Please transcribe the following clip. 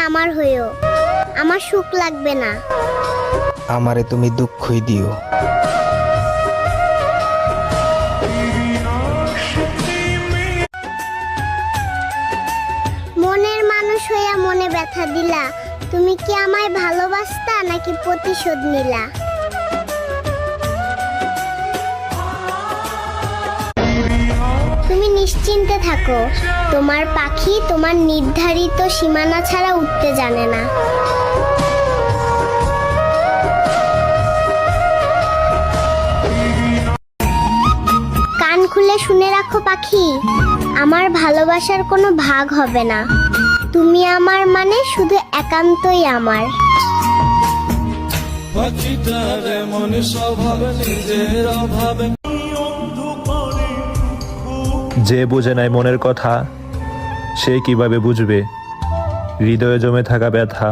আমার হইও, আমার সুখ লাগবে না। আমারে তুমি দুঃখই দিও। মনের মানুষ হইয়া মনে ব্যথা দিলা, তুমি কি আমায় ভালোবাসতা নাকি প্রতিশোধ নিলা? তুমি নিশ্চিন্তে থাকো, তোমার পাখি তোমার নির্ধারিত সীমানা ছাড়া উঠতে জানে না। কান খুলে শুনে রাখো পাখি, আমার ভালোবাসার কোনো ভাগ হবে না। তুমি আমার মানে শুধু একান্তই আমার। যে বুঝে নাই মনের কথা, সে কিভাবে বুঝবে হৃদয়ে জমে থাকা ব্যথা।